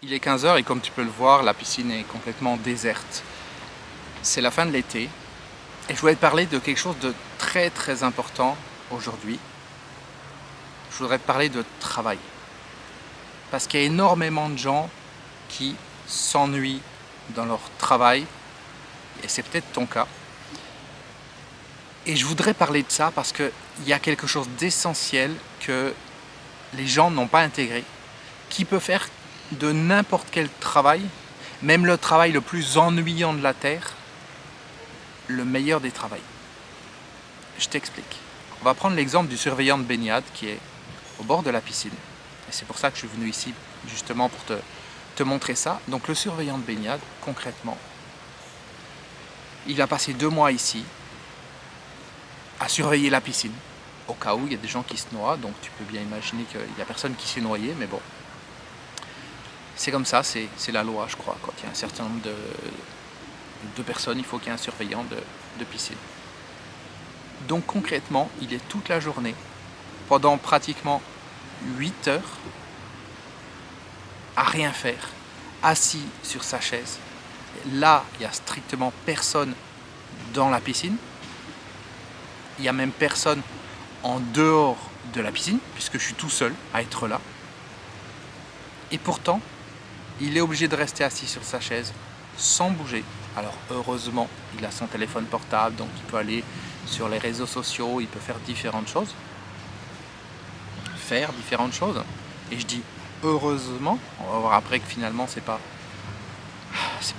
Il est 15 h et comme tu peux le voir, la piscine est complètement déserte. C'est la fin de l'été et je voulais te parler de quelque chose de très important aujourd'hui. Je voudrais te parler de travail. Parce qu'il y a énormément de gens qui s'ennuient dans leur travail et c'est peut-être ton cas. Et je voudrais parler de ça parce qu'il y a quelque chose d'essentiel que les gens n'ont pas intégré, qui peut faire de n'importe quel travail, même le travail le plus ennuyant de la Terre, le meilleur des travails. Je t'explique. On va prendre l'exemple du surveillant de baignade qui est au bord de la piscine. Et c'est pour ça que je suis venu ici, justement pour te montrer ça. Donc le surveillant de baignade, concrètement, il a passé 2 mois ici à surveiller la piscine. Au cas où il y a des gens qui se noient, donc tu peux bien imaginer qu'il n'y a personne qui s'est noyé, mais bon. C'est comme ça, c'est la loi, je crois. Quand il y a un certain nombre de personnes, il faut qu'il y ait un surveillant de piscine. Donc concrètement, il est toute la journée, pendant pratiquement 8 heures, à rien faire, assis sur sa chaise. Là, il n'y a strictement personne dans la piscine. Il n'y a même personne en dehors de la piscine, puisque je suis tout seul à être là. Et pourtant, il est obligé de rester assis sur sa chaise, sans bouger. Alors heureusement, il a son téléphone portable, donc il peut aller sur les réseaux sociaux, il peut faire différentes choses. Et je dis heureusement, on va voir après que finalement c'est pas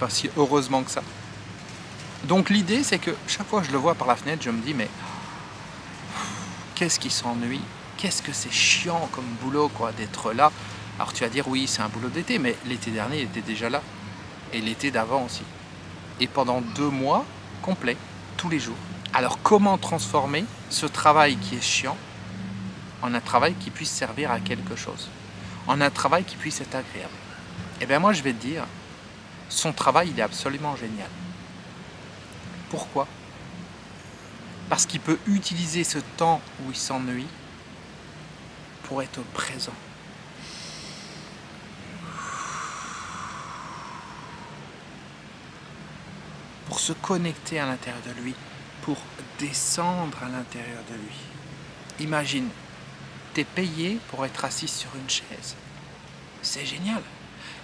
si heureusement que ça. Donc l'idée c'est que chaque fois que je le vois par la fenêtre, je me dis mais qu'est-ce qui s'ennuie, qu'est-ce que c'est chiant comme boulot quoi d'être là. Alors tu vas dire oui c'est un boulot d'été, mais l'été dernier il était déjà là. Et l'été d'avant aussi. Et pendant 2 mois complets, tous les jours. Alors comment transformer ce travail qui est chiant en un travail qui puisse servir à quelque chose, en un travail qui puisse être agréable? Eh bien moi je vais te dire, son travail il est absolument génial. Pourquoi? Parce qu'il peut utiliser ce temps où il s'ennuie pour être présent. Pour se connecter à l'intérieur de lui, pour descendre à l'intérieur de lui. Imagine, tu es payé pour être assis sur une chaise. C'est génial.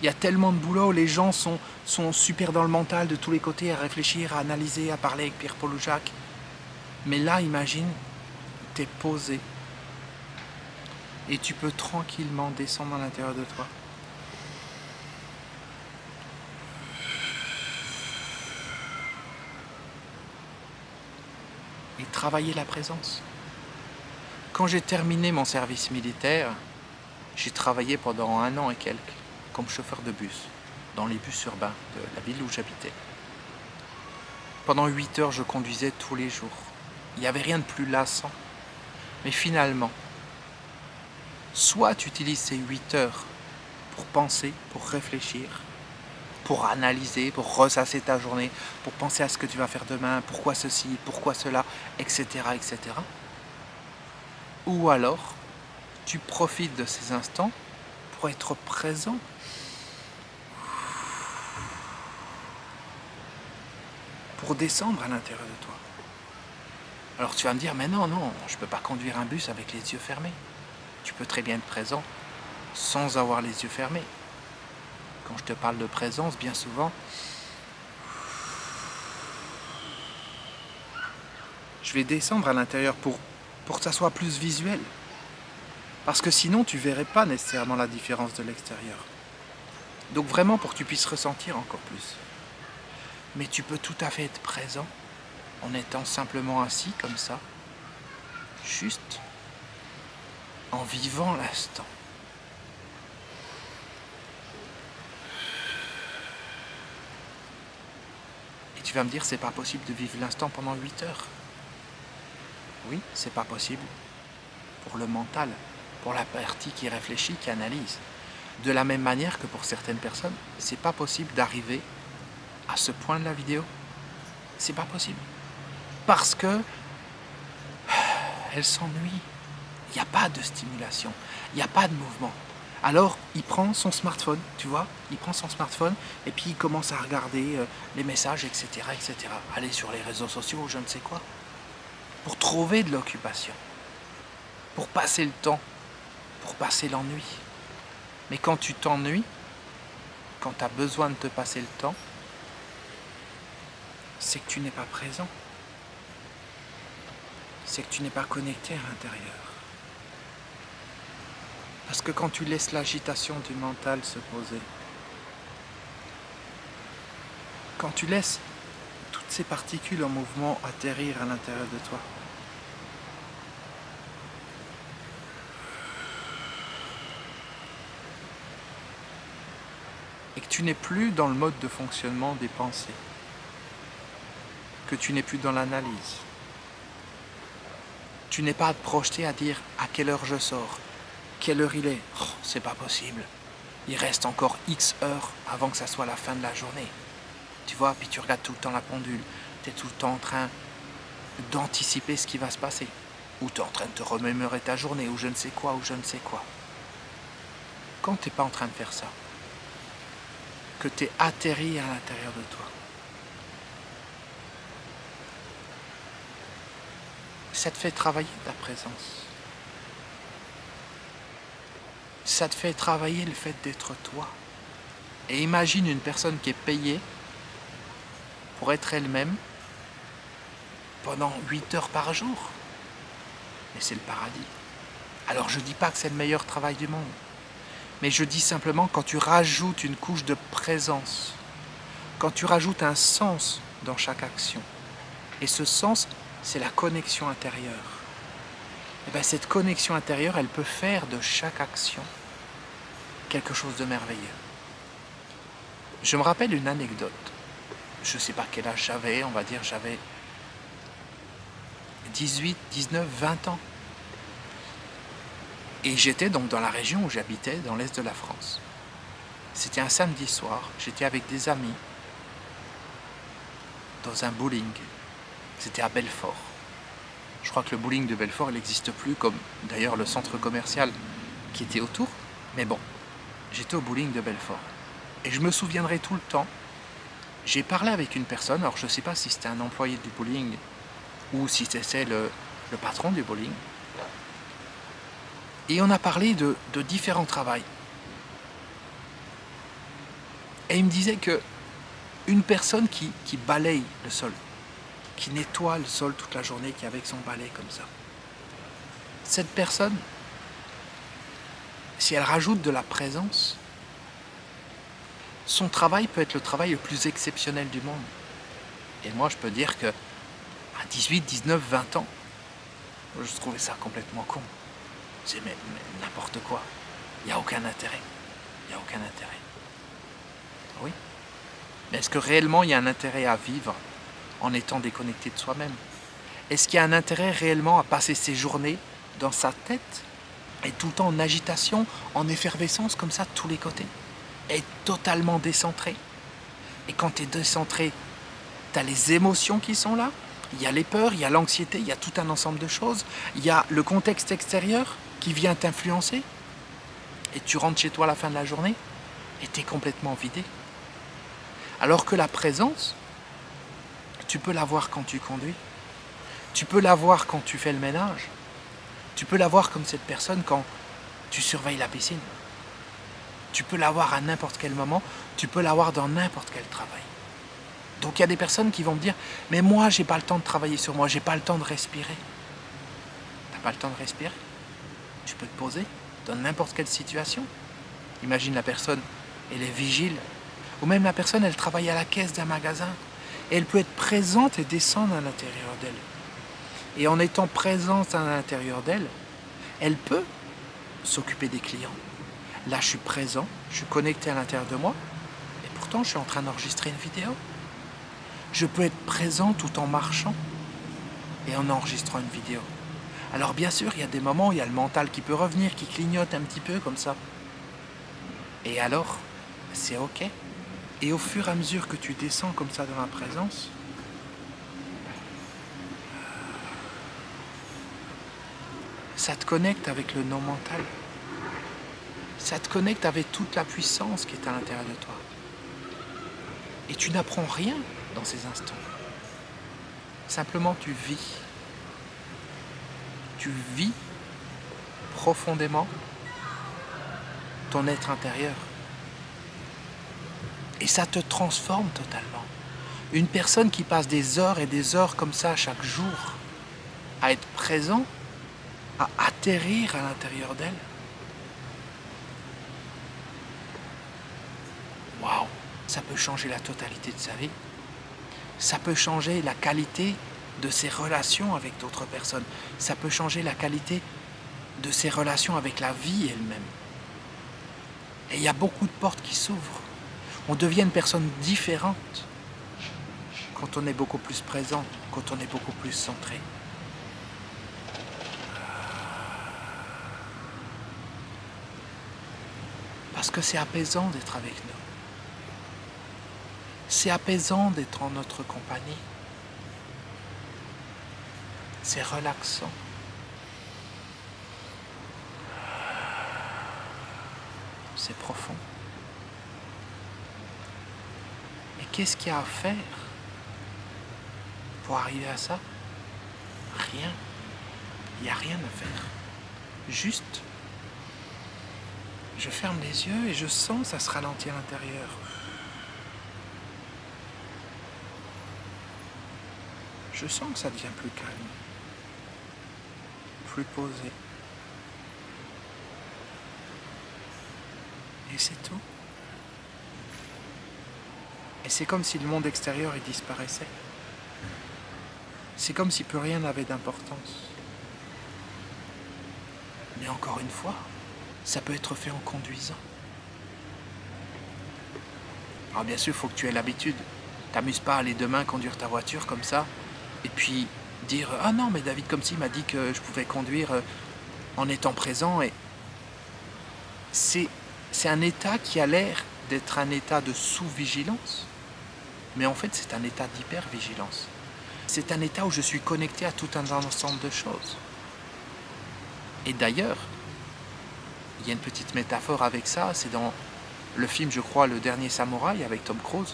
Il y a tellement de boulot, les gens sont super dans le mental de tous les côtés, à réfléchir, à analyser, à parler avec Pierre, Paul ou Jacques. Mais là, imagine, tu es posé et tu peux tranquillement descendre à l'intérieur de toi. Et travailler la présence. Quand j'ai terminé mon service militaire, j'ai travaillé pendant 1 an et quelques comme chauffeur de bus, dans les bus urbains de la ville où j'habitais. Pendant 8 heures, je conduisais tous les jours. Il n'y avait rien de plus lassant. Mais finalement, soit tu utilises ces 8 heures pour penser, pour réfléchir, pour analyser, pour ressasser ta journée, pour penser à ce que tu vas faire demain, pourquoi ceci, pourquoi cela, etc. etc. Ou alors, tu profites de ces instants pour être présent. Pour descendre à l'intérieur de toi. Alors tu vas me dire, mais non, je ne peux pas conduire un bus avec les yeux fermés. Tu peux très bien être présent sans avoir les yeux fermés. Quand je te parle de présence, bien souvent, je vais descendre à l'intérieur pour que ça soit plus visuel. Parce que sinon, tu ne verrais pas nécessairement la différence de l'extérieur. Donc vraiment pour que tu puisses ressentir encore plus. Mais tu peux tout à fait être présent en étant simplement assis comme ça, juste en vivant l'instant. Et tu vas me dire, c'est pas possible de vivre l'instant pendant 8 heures. Oui, c'est pas possible pour le mental, pour la partie qui réfléchit, qui analyse. De la même manière que pour certaines personnes, c'est pas possible d'arriver à ce point de la vidéo. C'est pas possible. Parce que elle s'ennuie. Il n'y a pas de stimulation, il n'y a pas de mouvement. Alors, il prend son smartphone, tu vois, il prend son smartphone et puis il commence à regarder les messages, etc., etc. Aller sur les réseaux sociaux, je ne sais quoi, pour trouver de l'occupation, pour passer le temps, pour passer l'ennui. Mais quand tu t'ennuies, quand tu as besoin de te passer le temps, c'est que tu n'es pas présent. C'est que tu n'es pas connecté à l'intérieur. Parce que quand tu laisses l'agitation du mental se poser, quand tu laisses toutes ces particules en mouvement atterrir à l'intérieur de toi, et que tu n'es plus dans le mode de fonctionnement des pensées, que tu n'es plus dans l'analyse, tu n'es pas à te projeter à dire à quelle heure je sors, quelle heure il est. Oh, c'est pas possible. Il reste encore X heures avant que ça soit la fin de la journée. Tu vois, puis tu regardes tout le temps la pendule. Tu es tout le temps en train d'anticiper ce qui va se passer. Ou tu es en train de te remémorer ta journée, ou je ne sais quoi, ou je ne sais quoi. Quand tu n'es pas en train de faire ça, que tu es atterri à l'intérieur de toi, ça te fait travailler ta présence. Ça te fait travailler le fait d'être toi. Et imagine une personne qui est payée pour être elle-même pendant 8 heures par jour. Mais c'est le paradis. Alors je ne dis pas que c'est le meilleur travail du monde. Mais je dis simplement quand tu rajoutes une couche de présence, quand tu rajoutes un sens dans chaque action, et ce sens, c'est la connexion intérieure. Et bien cette connexion intérieure, elle peut faire de chaque action quelque chose de merveilleux. Je me rappelle une anecdote. Je ne sais pas quel âge j'avais, on va dire j'avais 18, 19, 20 ans. Et j'étais donc dans la région où j'habitais, dans l'est de la France. C'était un samedi soir, j'étais avec des amis dans un bowling. C'était à Belfort. Je crois que le bowling de Belfort, il n'existe plus, comme d'ailleurs le centre commercial qui était autour. Mais bon, j'étais au bowling de Belfort. Et je me souviendrai tout le temps, j'ai parlé avec une personne, alors je ne sais pas si c'était un employé du bowling ou si c'était le patron du bowling. Et on a parlé de différents travails. Et il me disait que une personne qui balaye le sol, qui nettoie le sol toute la journée, qui est avec son balai comme ça, cette personne, si elle rajoute de la présence, son travail peut être le travail le plus exceptionnel du monde. Et moi, je peux dire que à 18, 19, 20 ans, je trouvais ça complètement con. C'est mais n'importe quoi. Il n'y a aucun intérêt. Il n'y a aucun intérêt. Oui. Mais est-ce que réellement il y a un intérêt à vivre en étant déconnecté de soi-même? Est-ce qu'il y a un intérêt réellement à passer ses journées dans sa tête, être tout le temps en agitation, en effervescence comme ça de tous les côtés, être totalement décentré? Et quand tu es décentré, tu as les émotions qui sont là, il y a les peurs, il y a l'anxiété, il y a tout un ensemble de choses, il y a le contexte extérieur qui vient t'influencer, et tu rentres chez toi à la fin de la journée, et tu es complètement vidé. Alors que la présence, tu peux l'avoir quand tu conduis, tu peux l'avoir quand tu fais le ménage, tu peux l'avoir comme cette personne quand tu surveilles la piscine. Tu peux l'avoir à n'importe quel moment, tu peux l'avoir dans n'importe quel travail. Donc il y a des personnes qui vont me dire « Mais moi, j'ai pas le temps de travailler sur moi, j'ai pas le temps de respirer. » T'as pas le temps de respirer? Tu peux te poser dans n'importe quelle situation. Imagine la personne, elle est vigile. Ou même la personne, elle travaille à la caisse d'un magasin. Et elle peut être présente et descendre à l'intérieur d'elle. Et en étant présente à l'intérieur d'elle, elle peut s'occuper des clients. Là, je suis présent, je suis connecté à l'intérieur de moi. Et pourtant, je suis en train d'enregistrer une vidéo. Je peux être présent tout en marchant et en enregistrant une vidéo. Alors bien sûr, il y a des moments où il y a le mental qui peut revenir, qui clignote un petit peu comme ça. Et alors, c'est ok. Et au fur et à mesure que tu descends comme ça dans la présence, ça te connecte avec le non mental. Ça te connecte avec toute la puissance qui est à l'intérieur de toi. Et tu n'apprends rien dans ces instants. Simplement tu vis. Tu vis profondément ton être intérieur. Et ça te transforme totalement. Une personne qui passe des heures et des heures comme ça chaque jour, à être présent, à atterrir à l'intérieur d'elle. Waouh, ça peut changer la totalité de sa vie. Ça peut changer la qualité de ses relations avec d'autres personnes. Ça peut changer la qualité de ses relations avec la vie elle-même. Et il y a beaucoup de portes qui s'ouvrent. On devient une personne différente quand on est beaucoup plus présent, quand on est beaucoup plus centré. Parce que c'est apaisant d'être avec nous. C'est apaisant d'être en notre compagnie. C'est relaxant. C'est profond. Et qu'est-ce qu'il y a à faire pour arriver à ça? Rien. Il n'y a rien à faire. Juste, je ferme les yeux et je sens ça se ralentit à l'intérieur. Je sens que ça devient plus calme, plus posé. Et c'est tout. Et c'est comme si le monde extérieur il disparaissait. C'est comme si plus rien n'avait d'importance. Mais encore une fois, ça peut être fait en conduisant. Alors bien sûr, il faut que tu aies l'habitude. T'amuses pas à aller demain conduire ta voiture comme ça, et puis dire « Ah non, mais David comme s'il m'a dit que je pouvais conduire en étant présent. » Et c'est un état qui a l'air d'être un état de sous-vigilance, mais en fait c'est un état d'hyper-vigilance. C'est un état où je suis connecté à tout un ensemble de choses. Et d'ailleurs, il y a une petite métaphore avec ça, c'est dans le film, je crois, Le Dernier Samouraï avec Tom Cruise,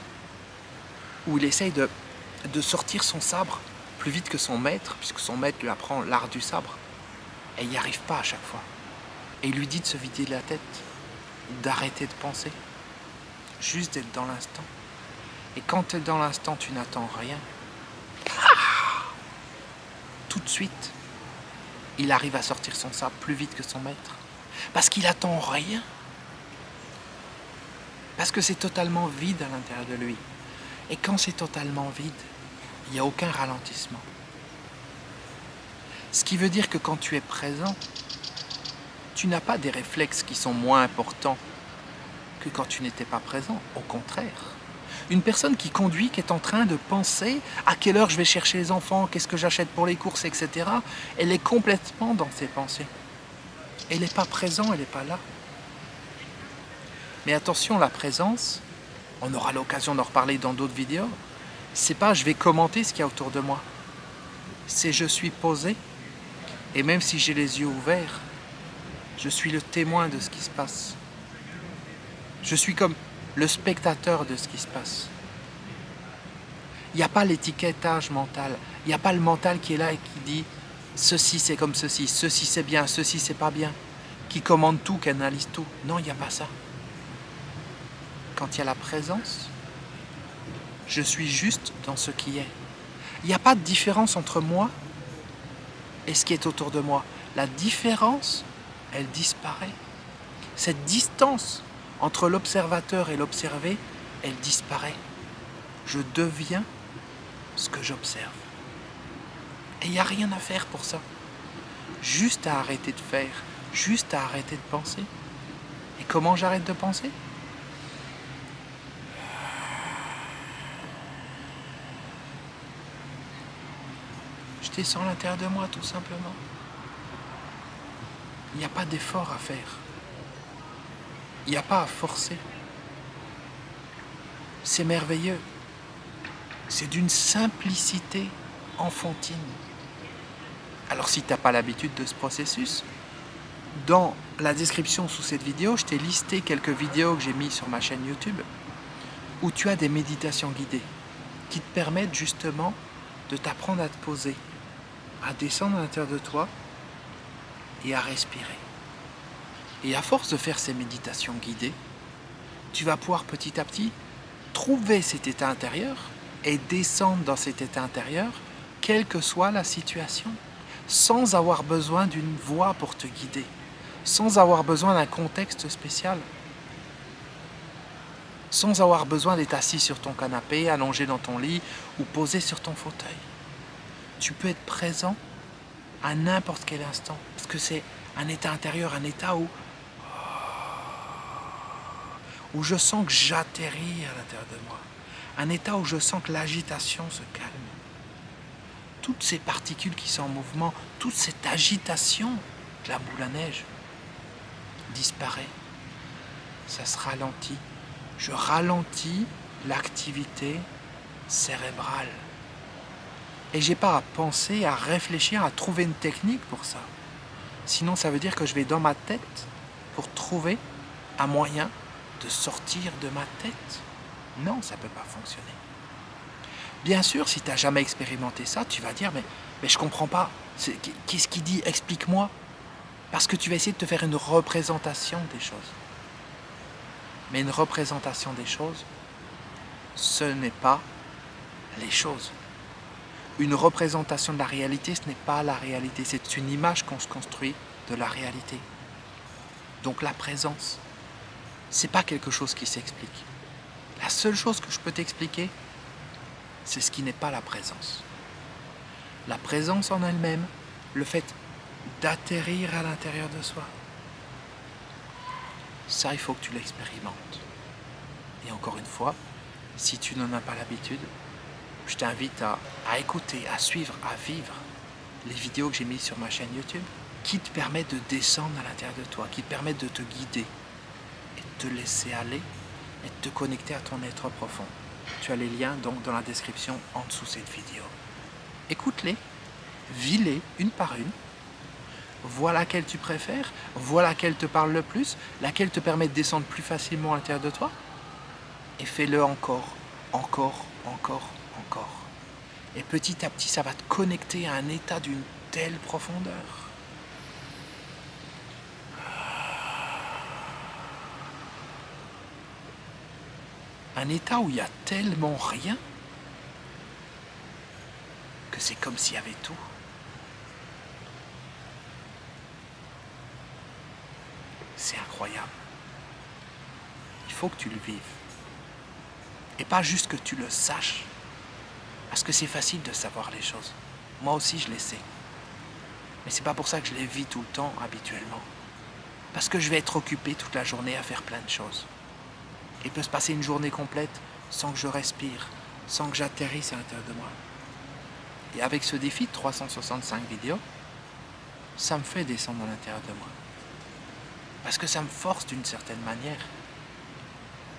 où il essaye de sortir son sabre plus vite que son maître, puisque son maître lui apprend l'art du sabre, et il n'y arrive pas à chaque fois. Et il lui dit de se vider la tête, d'arrêter de penser, juste d'être dans l'instant. Et quand tu es dans l'instant, tu n'attends rien. Tout de suite, il arrive à sortir son sabre plus vite que son maître. Parce qu'il attend rien. Parce que c'est totalement vide à l'intérieur de lui. Et quand c'est totalement vide, il n'y a aucun ralentissement. Ce qui veut dire que quand tu es présent, tu n'as pas des réflexes qui sont moins importants que quand tu n'étais pas présent. Au contraire. Une personne qui conduit, qui est en train de penser à quelle heure je vais chercher les enfants, qu'est-ce que j'achète pour les courses, etc. Elle est complètement dans ses pensées. Elle n'est pas présente, elle n'est pas là. Mais attention, la présence, on aura l'occasion d'en reparler dans d'autres vidéos, c'est pas je vais commenter ce qu'il y a autour de moi. C'est je suis posé, et même si j'ai les yeux ouverts, je suis le témoin de ce qui se passe. Je suis comme le spectateur de ce qui se passe. Il n'y a pas l'étiquetage mental. Il n'y a pas le mental qui est là et qui dit « ceci c'est comme ceci, ceci c'est bien, ceci c'est pas bien », qui commande tout, qui analyse tout. Non, il n'y a pas ça. Quand il y a la présence, je suis juste dans ce qui est. Il n'y a pas de différence entre moi et ce qui est autour de moi. La différence, elle disparaît. Cette distance entre l'observateur et l'observé, elle disparaît. Je deviens ce que j'observe. Et il n'y a rien à faire pour ça. Juste à arrêter de faire, juste à arrêter de penser. Et comment j'arrête de penser ? Je descends à l'intérieur de moi, tout simplement. Il n'y a pas d'effort à faire. Il n'y a pas à forcer. C'est merveilleux. C'est d'une simplicité enfantine. Alors si tu n'as pas l'habitude de ce processus, Dans la description sous cette vidéo, je t'ai listé quelques vidéos que j'ai mises sur ma chaîne YouTube où tu as des méditations guidées qui te permettent justement de t'apprendre à te poser, à descendre à l'intérieur de toi et à respirer. Et à force de faire ces méditations guidées, tu vas pouvoir petit à petit trouver cet état intérieur et descendre dans cet état intérieur, quelle que soit la situation, sans avoir besoin d'une voix pour te guider, sans avoir besoin d'un contexte spécial, sans avoir besoin d'être assis sur ton canapé, allongé dans ton lit ou posé sur ton fauteuil. Tu peux être présent à n'importe quel instant, parce que c'est un état intérieur, un état où je sens que j'atterris à l'intérieur de moi, un état où je sens que l'agitation se calme. Toutes ces particules qui sont en mouvement, toute cette agitation de la boule à neige disparaît, ça se ralentit. Je ralentis l'activité cérébrale. Et j'ai pas à penser, à réfléchir, à trouver une technique pour ça. Sinon, ça veut dire que je vais dans ma tête pour trouver un moyen de sortir de ma tête. Non, ça ne peut pas fonctionner. Bien sûr, si tu n'as jamais expérimenté ça, tu vas dire, mais je ne comprends pas. Qu'est-ce qu'il dit? Explique-moi. Parce que tu vas essayer de te faire une représentation des choses. Mais une représentation des choses, ce n'est pas les choses. Une représentation de la réalité, ce n'est pas la réalité. C'est une image qu'on se construit de la réalité. Donc la présence, c'est pas quelque chose qui s'explique. La seule chose que je peux t'expliquer, c'est ce qui n'est pas la présence. La présence en elle-même, le fait d'atterrir à l'intérieur de soi, ça, il faut que tu l'expérimentes. Et encore une fois, si tu n'en as pas l'habitude, je t'invite à écouter, à suivre, à vivre les vidéos que j'ai mises sur ma chaîne YouTube qui te permettent de descendre à l'intérieur de toi, qui te permettent de te guider et de te laisser aller et de te connecter à ton être profond. Tu as les liens donc dans la description en dessous de cette vidéo. Écoute-les, vis-les une par une, vois laquelle tu préfères, vois laquelle te parle le plus, laquelle te permet de descendre plus facilement à l'intérieur de toi, et fais-le encore, encore, encore, encore. Et petit à petit, ça va te connecter à un état d'une telle profondeur. Un état où il y a tellement rien que c'est comme s'il y avait tout. C'est incroyable. Il faut que tu le vives. Et pas juste que tu le saches. Parce que c'est facile de savoir les choses. Moi aussi, je les sais. Mais c'est pas pour ça que je les vis tout le temps, habituellement. Parce que je vais être occupé toute la journée à faire plein de choses. Il peut se passer une journée complète sans que je respire, sans que j'atterrisse à l'intérieur de moi. Et avec ce défi de 365 vidéos, ça me fait descendre à l'intérieur de moi. Parce que ça me force d'une certaine manière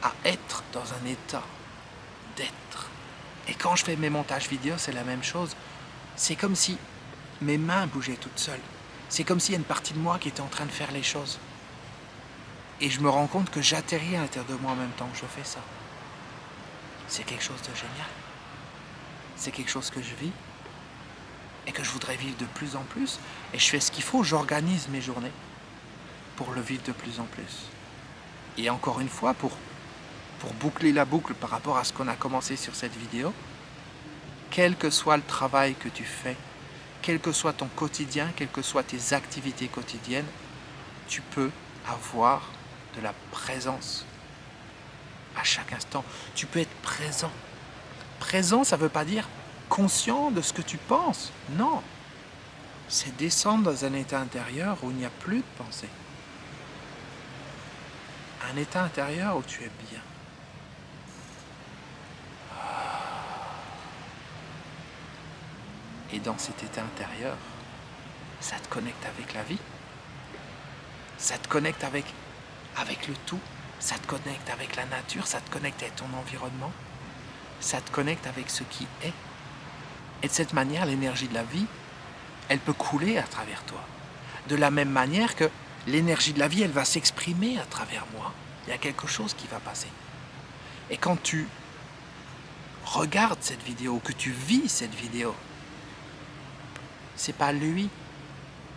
à être dans un état d'être. Et quand je fais mes montages vidéo, c'est la même chose. C'est comme si mes mains bougeaient toutes seules. C'est comme s'il y a une partie de moi qui était en train de faire les choses. Et je me rends compte que j'atterris à l'intérieur de moi en même temps que je fais ça. C'est quelque chose de génial. C'est quelque chose que je vis et que je voudrais vivre de plus en plus. Et je fais ce qu'il faut, j'organise mes journées pour le vivre de plus en plus. Et encore une fois, pour boucler la boucle par rapport à ce qu'on a commencé sur cette vidéo, quel que soit le travail que tu fais, quel que soit ton quotidien, quelles que soient tes activités quotidiennes, tu peux avoir de la présence à chaque instant. Tu peux être présent. Présent, ça ne veut pas dire conscient de ce que tu penses. Non. C'est descendre dans un état intérieur où il n'y a plus de pensée. Un état intérieur où tu es bien. Et dans cet état intérieur, ça te connecte avec la vie. Ça te connecte avec le tout. Ça te connecte avec la nature. Ça te connecte avec ton environnement. Ça te connecte avec ce qui est. Et de cette manière, l'énergie de la vie, elle peut couler à travers toi. De la même manière que L'énergie de la vie, elle va s'exprimer à travers moi. Il y a quelque chose qui va passer. Et quand tu regardes cette vidéo, que tu vis cette vidéo, c'est pas lui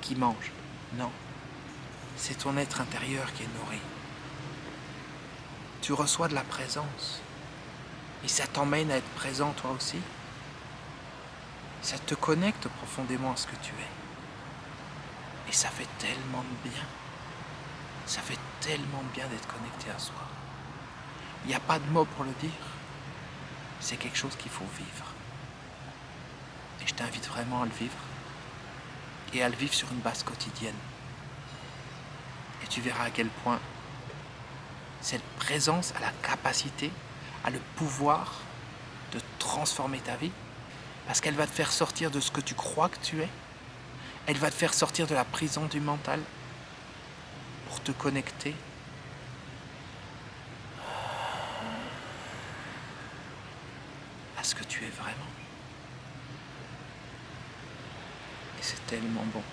qui mange, non. C'est ton être intérieur qui est nourri. Tu reçois de la présence. Et ça t'emmène à être présent toi aussi. Ça te connecte profondément à ce que tu es. Et ça fait tellement de bien. Ça fait tellement de bien d'être connecté à soi. Il n'y a pas de mots pour le dire. C'est quelque chose qu'il faut vivre. Et je t'invite vraiment à le vivre. Et à le vivre sur une base quotidienne. Et tu verras à quel point cette présence a la capacité, a le pouvoir de transformer ta vie. Parce qu'elle va te faire sortir de ce que tu crois que tu es. Elle va te faire sortir de la prison du mental pour te connecter à ce que tu es vraiment. Et c'est tellement bon.